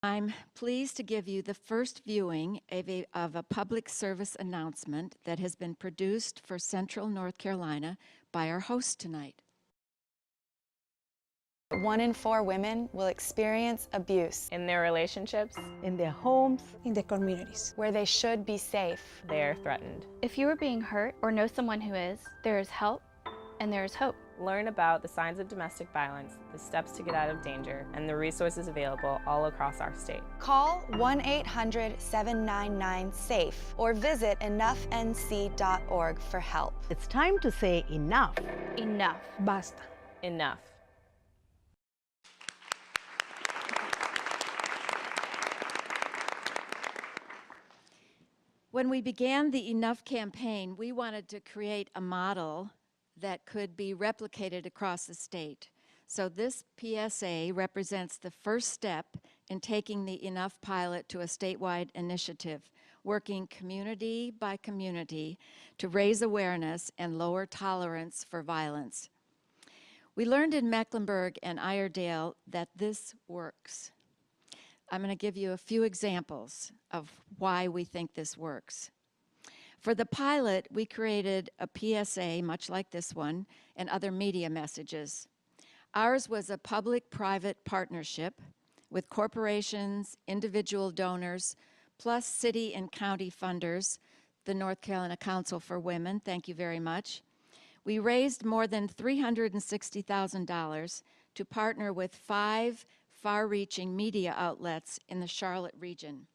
I'm pleased to give you the first viewing of a public service announcement that has been produced for Central North Carolina by our host tonight. 1 in 4 women will experience abuse in their relationships, in their homes, in their communities. where they should be safe. They are threatened. If you are being hurt or know someone who is, there is help and there is hope. Learn about the signs of domestic violence, the steps to get out of danger, and the resources available all across our state. Call 1-800-799-SAFE or visit enoughnc.org for help. It's time to say enough. Enough. Basta. Enough. When we began the Enough campaign, we wanted to create a model that could be replicated across the state. So this PSA represents the first step in taking the Enough pilot to a statewide initiative, working community by community to raise awareness and lower tolerance for violence. We learned in Mecklenburg and Iredell that this works. I'm going to give you a few examples of why we think this works. For the pilot, we created a PSA, much like this one, and other media messages. Ours was a public-private partnership with corporations, individual donors, plus city and county funders, the North Carolina Council for Women, thank you very much. We raised more than $360,000 to partner with 5 far-reaching media outlets in the Charlotte region.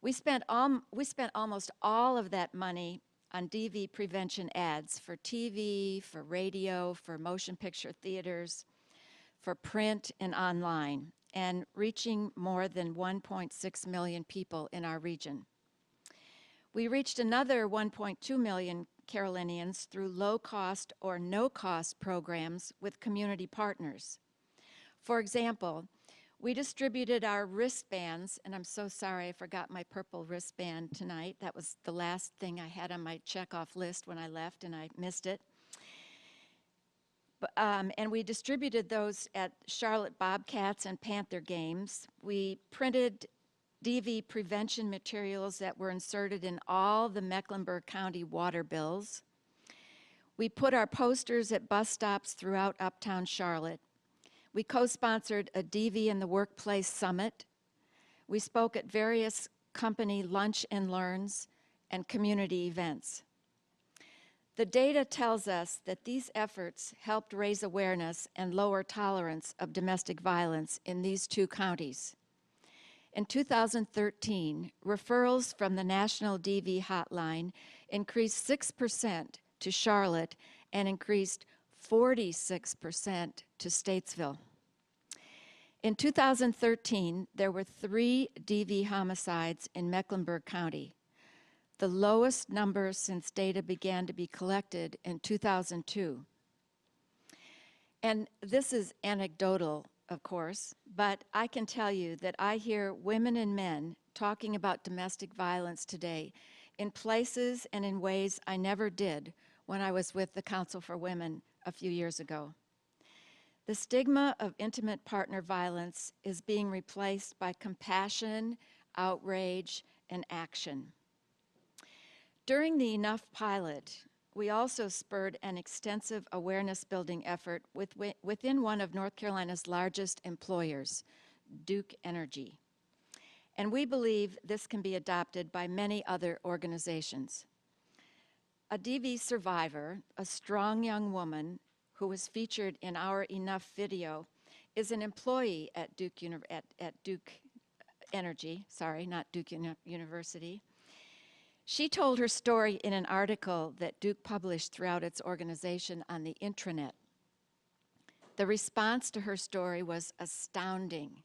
We spent almost all of that money on DV prevention ads for TV, for radio, for motion picture theaters, for print and online, and reaching more than 1.6 million people in our region. We reached another 1.2 million Carolinians through low-cost or no-cost programs with community partners. For example, we distributed our wristbands, and I'm so sorry I forgot my purple wristband tonight. That was the last thing I had on my checkoff list when I left, and I missed it. And we distributed those at Charlotte Bobcats and Panther games. We printed DV prevention materials that were inserted in all the Mecklenburg County water bills. We put our posters at bus stops throughout uptown Charlotte. We co-sponsored a DV in the Workplace Summit. We spoke at various company lunch and learns and community events. The data tells us that these efforts helped raise awareness and lower tolerance of domestic violence in these 2 counties. In 2013, referrals from the National DV Hotline increased 6% to Charlotte and increased 46% to Statesville. In 2013, there were 3 DV homicides in Mecklenburg County, the lowest number since data began to be collected in 2002. And this is anecdotal, of course, but I can tell you that I hear women and men talking about domestic violence today in places and in ways I never did when I was with the Council for Women a few years ago. The stigma of intimate partner violence is being replaced by compassion, outrage, and action. During the Enough pilot, we also spurred an extensive awareness-building effort within one of North Carolina's largest employers, Duke Energy. And we believe this can be adopted by many other organizations. A DV survivor, a strong young woman who was featured in our Enough video, is an employee at Duke Energy, sorry, not Duke University. She told her story in an article that Duke published throughout its organization on the intranet. The response to her story was astounding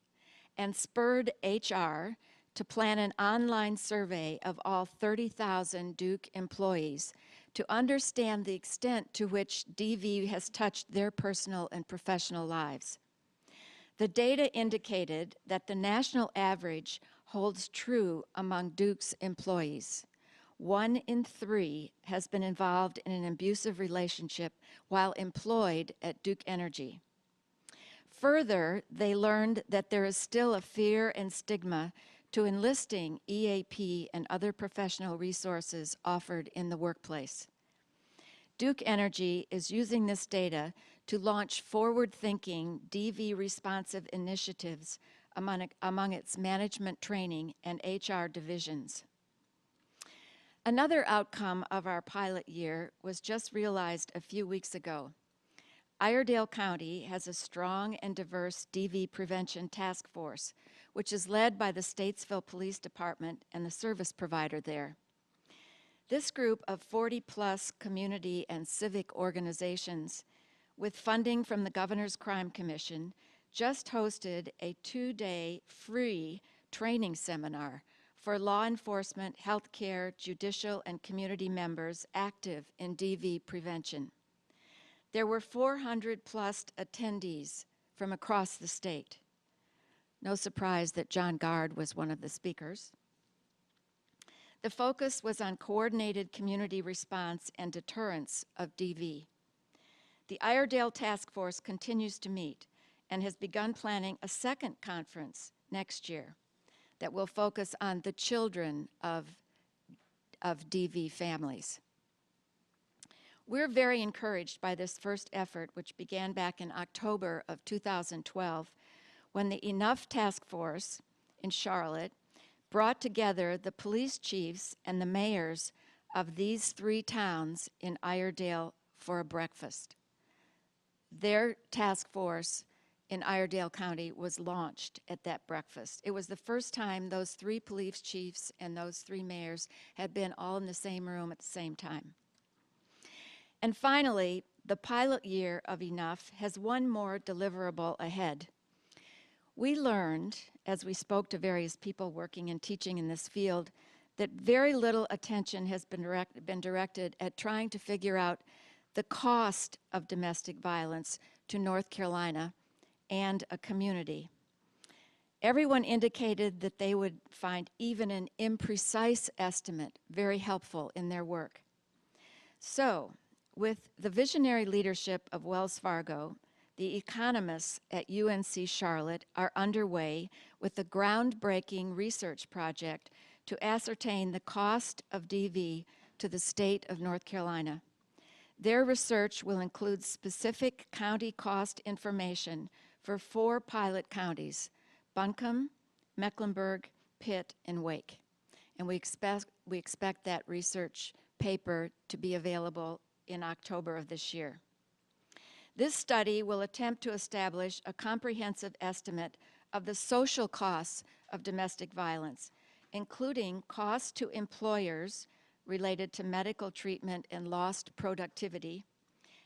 and spurred HR to plan an online survey of all 30,000 Duke employees to understand the extent to which DV has touched their personal and professional lives. The data indicated that the national average holds true among Duke's employees. 1 in 3 has been involved in an abusive relationship while employed at Duke Energy. Further, they learned that there is still a fear and stigma to enlisting EAP and other professional resources offered in the workplace. Duke Energy is using this data to launch forward-thinking DV-responsive initiatives among its management training and HR divisions. Another outcome of our pilot year was just realized a few weeks ago. Iredell County has a strong and diverse DV prevention task force, which is led by the Statesville Police Department and the service provider there. This group of 40-plus community and civic organizations, with funding from the Governor's Crime Commission, just hosted a 2-day free training seminar for law enforcement, healthcare, judicial, and community members active in DV prevention. There were 400-plus attendees from across the state. No surprise that John Gard was one of the speakers. The focus was on coordinated community response and deterrence of DV. The Iredell Task Force continues to meet and has begun planning a second conference next year that will focus on the children of DV families. We're very encouraged by this first effort, which began back in October of 2012, when the Enough Task Force in Charlotte brought together the police chiefs and the mayors of these 3 towns in Iredell for a breakfast. Their task force in Iredell County was launched at that breakfast. It was the first time those 3 police chiefs and those 3 mayors had been all in the same room at the same time. And finally, the pilot year of Enough has one more deliverable ahead. We learned, as we spoke to various people working and teaching in this field, that very little attention has been directed at trying to figure out the cost of domestic violence to North Carolina and a community. Everyone indicated that they would find even an imprecise estimate very helpful in their work. So, with the visionary leadership of Wells Fargo, the economists at UNC Charlotte are underway with a groundbreaking research project to ascertain the cost of DV to the state of North Carolina. Their research will include specific county cost information for 4 pilot counties: Buncombe, Mecklenburg, Pitt, and Wake. And we expect that research paper to be available in October of this year. This study will attempt to establish a comprehensive estimate of the social costs of domestic violence, including costs to employers related to medical treatment and lost productivity,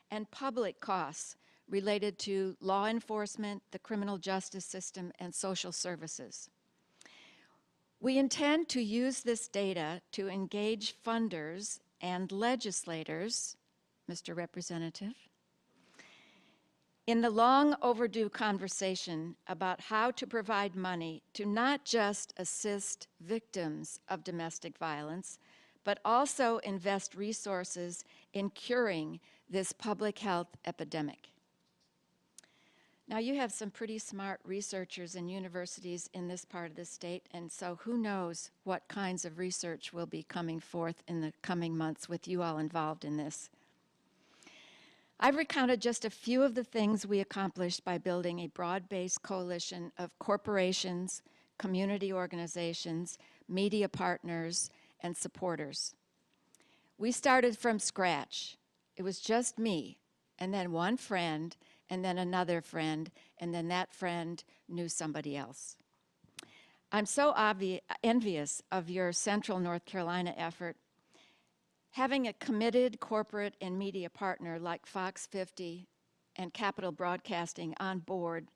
and public costs related to law enforcement, the criminal justice system, and social services. We intend to use this data to engage funders and legislators, Mr. Representative, in the long overdue conversation about how to provide money to not just assist victims of domestic violence, but also invest resources in curing this public health epidemic. Now, you have some pretty smart researchers and universities in this part of the state, and so who knows what kinds of research will be coming forth in the coming months with you all involved in this. I've recounted just a few of the things we accomplished by building a broad-based coalition of corporations, community organizations, media partners, and supporters. We started from scratch. It was just me, and then one friend, and then another friend, and then that friend knew somebody else. I'm so envious of your Central North Carolina effort. Having a committed corporate and media partner like Fox 50 and Capital Broadcasting on board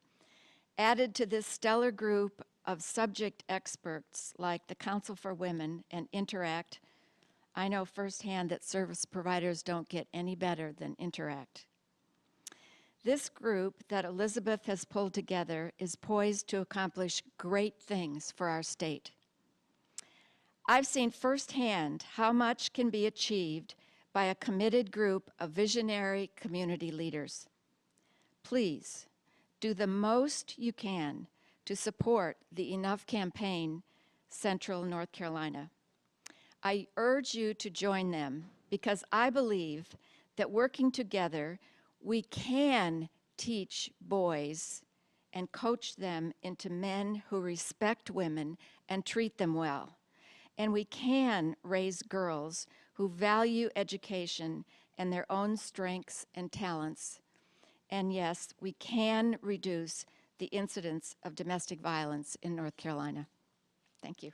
added to this stellar group of subject experts like the Council for Women and Interact. I know firsthand that service providers don't get any better than Interact. This group that Elizabeth has pulled together is poised to accomplish great things for our state. I've seen firsthand how much can be achieved by a committed group of visionary community leaders. Please Do the most you can to support the Enough campaign, Central North Carolina. I urge you to join them because I believe that working together, we can teach boys and coach them into men who respect women and treat them well. And we can raise girls who value education and their own strengths and talents. And yes, we can reduce the incidence of domestic violence in North Carolina. Thank you.